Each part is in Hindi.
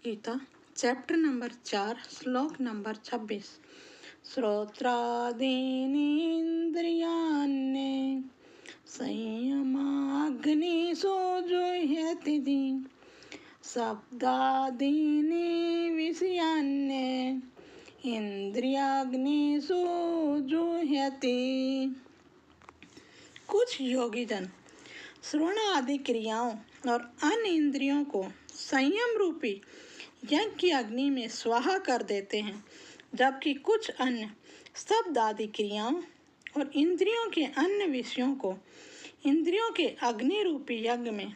गीता चैप्टर नंबर 4 श्लोक नंबर 26। श्रोत्रादीनीन्द्रियाण्ये संयमाग्निषु जुह्यति शब्दादीनि विषयान्ये इंद्रियाग्निषु जुह्यति। कुछ योगीजन श्रवण आदि क्रियाओं और अन्य इंद्रियों को संयम रूपी यज्ञ की अग्नि में स्वाहा कर देते हैं, जबकि कुछ अन्य शब्द आदि क्रियाओं और इंद्रियों के अन्य विषयों को इंद्रियों के अग्नि रूपी यज्ञ में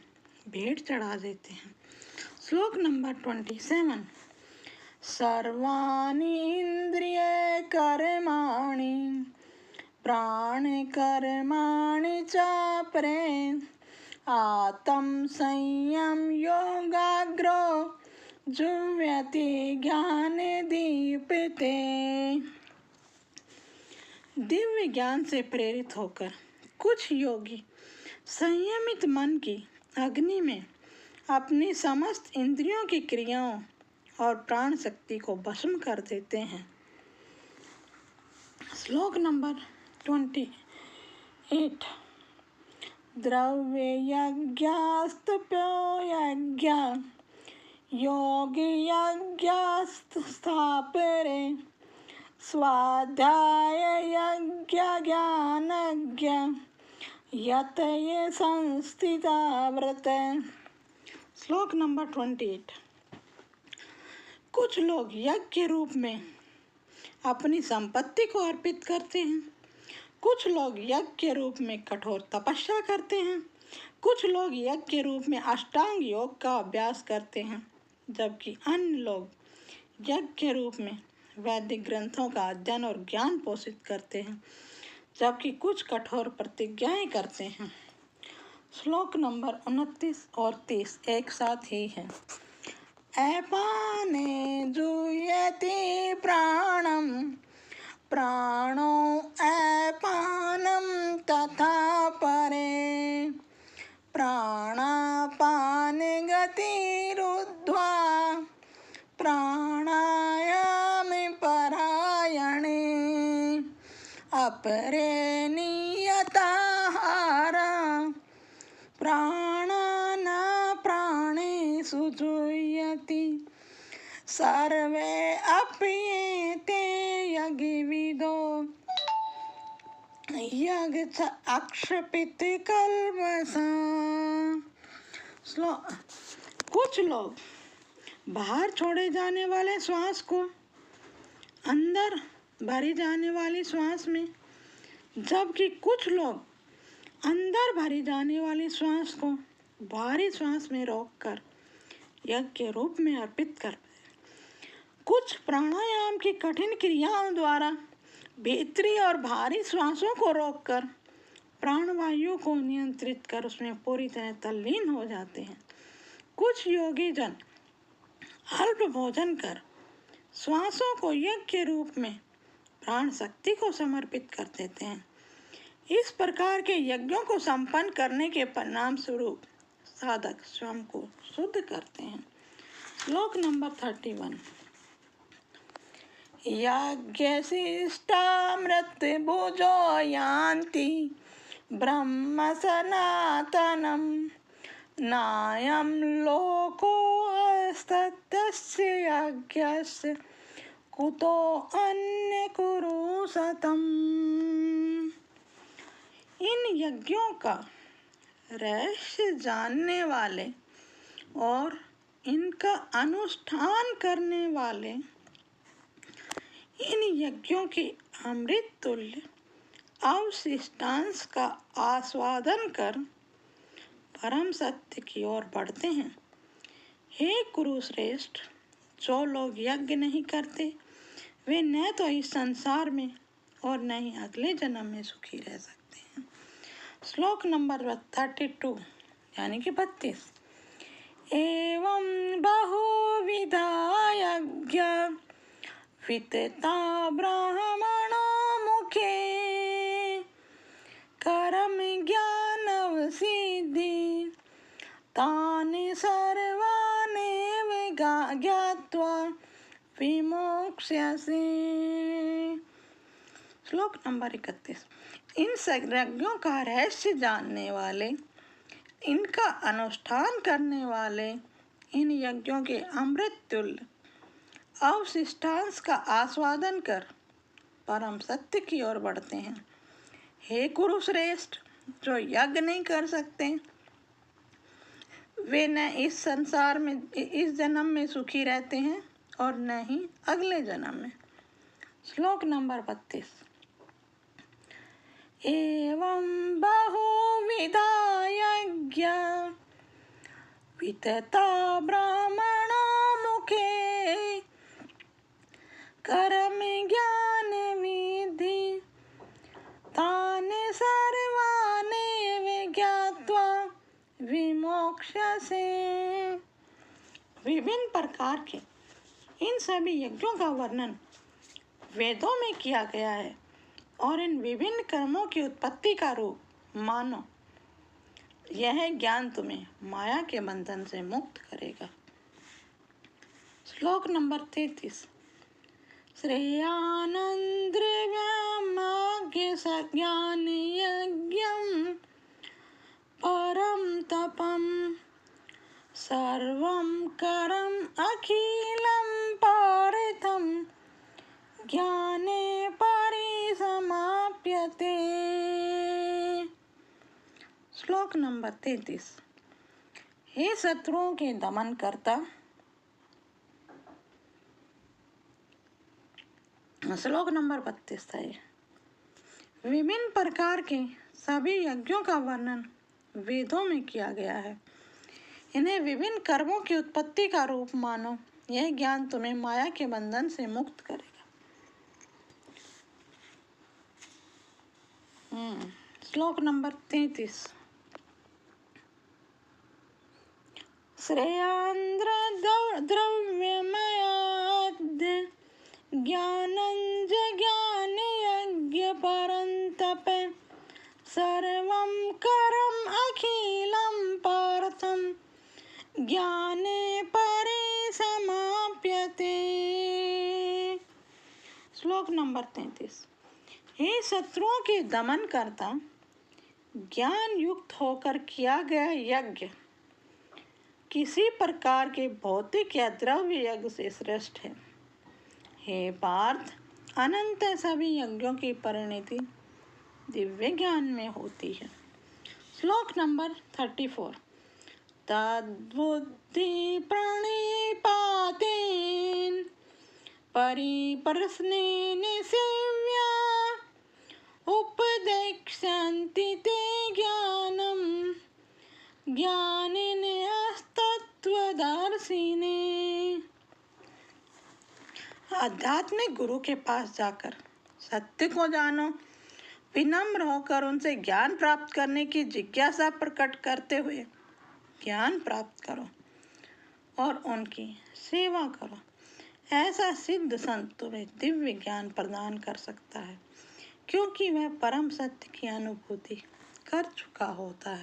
भेंट चढ़ा देते हैं। श्लोक नंबर 27। सर्वाणि इंद्रिय कर्माणि प्राण कर्माणि चापरे आत्म संयम योगाग्रो जुह्यति ज्ञान दीप्ते। दिव्य ज्ञान से प्रेरित होकर कुछ योगी संयमित मन की अग्नि में अपनी समस्त इंद्रियों की क्रियाओं और प्राण शक्ति को भस्म कर देते हैं। श्लोक नंबर 28। द्रव्य यज्ञास्तप्यो यज्ञ योगी यज्ञास्थापरे स्वाध्याय यज्ञ ज्ञानज्ञ यतये संस्थिता व्रत। श्लोक नंबर 28। कुछ लोग यज्ञ के रूप में अपनी संपत्ति को अर्पित करते हैं, कुछ लोग यज्ञ के रूप में कठोर तपस्या करते हैं, कुछ लोग यज्ञ के रूप में अष्टांग योग का अभ्यास करते हैं, जबकि अन्य लोग यज्ञ के रूप में वैदिक ग्रंथों का अध्ययन और ज्ञान पोषित करते हैं, जबकि कुछ कठोर प्रतिज्ञाएं करते हैं। श्लोक नंबर 29 और 30 एक साथ ही है। अपाने जुह्यति प्राणम प्राणो अपानम तथा परे प्राणापान गतिरुद्ध्वा प्राणायाम परायणे अपरे नियताहार प्राणाना प्राणेषु जुह्यति सर्वे अप्येते यज्ञविदो यज्ञ अक्षपित कल्मषा। कुछ लोग बाहर छोड़े जाने वाले श्वास को अंदर भरी जाने वाली श्वास में, जबकि कुछ लोग अंदर भरी जाने वाली श्वास को बाहरी श्वास में रोककर यज्ञ के रूप में अर्पित कर कुछ प्राणायाम की कठिन क्रियाओं द्वारा भीतरी और बाहरी श्वासों को रोककर प्राणवायु को नियंत्रित कर उसमें पूरी तरह तल्लीन हो जाते हैं। कुछ योगी जन अल्प भोजन कर श्वासों को यज्ञ के रूप में प्राण शक्ति को समर्पित कर देते हैं। इस प्रकार के यज्ञों को संपन्न करने के परिणाम स्वरूप साधक स्वयं को शुद्ध करते हैं। श्लोक नंबर 31। यज्ञशिष्टामृत भुजो यान्ति ब्रह्म सनातनम नायं लोकोऽस्तस्य यज्ञस्य कुतो अन्य कुरु सतम्। इन यज्ञों का रहस्य जानने वाले और इनका अनुष्ठान करने वाले इन यज्ञों के अमृत तुल्य अवशिष्टांश का आस्वादन कर परम सत्य की ओर बढ़ते हैं। हे कुरुश्रेष्ठ, जो लोग यज्ञ नहीं करते वे न तो इस संसार में और न ही अगले जन्म में सुखी रह सकते हैं। श्लोक नंबर 32 यानी कि 32। एवं बहुविधा यज्ञ वितता ब्राह्मणो मुखे कर्म ज्ञान सिद्धि तानि सर्वानेव ज्ञात्वा विमोक्ष्यसे। श्लोक नंबर 31। इन यज्ञों का रहस्य जानने वाले, इनका अनुष्ठान करने वाले इन यज्ञों के अमृत तुल्य अवशिष्टांश का आस्वादन कर परम सत्य की ओर बढ़ते हैं। हे कुरुश्रेष्ठ, जो यज्ञ नहीं कर सकते वे न इस संसार में, इस जन्म में सुखी रहते हैं और न ही अगले जन्म में। श्लोक नंबर 32। एवं बहुविधा यज्ञा वितता ब्राह्मणो मुखे कर्म ज्ञान विधि तानि सर्वाणि ज्ञात्वा विमोक्ष्यसे। विभिन्न प्रकार के इन सभी यज्ञों का वर्णन वेदों में किया गया है और इन विभिन्न कर्मों की उत्पत्ति का रूप मानो। यह ज्ञान तुम्हें माया के बंधन से मुक्त करेगा। श्लोक नंबर 33। श्रेयान् द्रव्यमाज्ञ ज्ञान यज्ञं परम तपम सर्वं करम अखिलं पारितं ज्ञाने परिसमाप्यते। श्लोक नंबर 33। हे शत्रुओं के दमन करता। श्लोक नंबर 32 था ये। विभिन्न प्रकार के सभी यज्ञों का वर्णन वेदों में किया गया है। इन्हें विभिन्न कर्मों की उत्पत्ति का रूप मानो। यह ज्ञान तुम्हें माया के बंधन से मुक्त करेगा। श्लोक नंबर 33। श्रेयान् द्रव्यमयाद्य ज्ञानं ज्ञान यज्ञ परन्तप सर्वं करम अखिलं पार्थं ज्ञाने परिसमाप्यते। श्लोक नंबर 33। हे शत्रुओं के दमन करता, ज्ञान युक्त होकर किया गया यज्ञ किसी प्रकार के भौतिक या द्रव्य यज्ञ से श्रेष्ठ है। हे पार्थ, अनंत सभी यज्ञों की परिणति दिव्य ज्ञान में होती है। श्लोक नंबर 34। तद्बुद्धि प्रणिपातेन परिप्रश्नेन सेव्या उपदेक्ष्यन्ति ते ज्ञानं ज्ञानिनस्तत्त्वदर्शिने। आध्यात्मिक गुरु के पास जाकर सत्य को जानो, विनम्र होकर उनसे ज्ञान प्राप्त करने की जिज्ञासा प्रकट करते हुए ज्ञान प्राप्त करो और उनकी सेवा करो। ऐसा सिद्ध संत तुम्हें दिव्य ज्ञान प्रदान कर सकता है, क्योंकि वह परम सत्य की अनुभूति कर चुका होता है।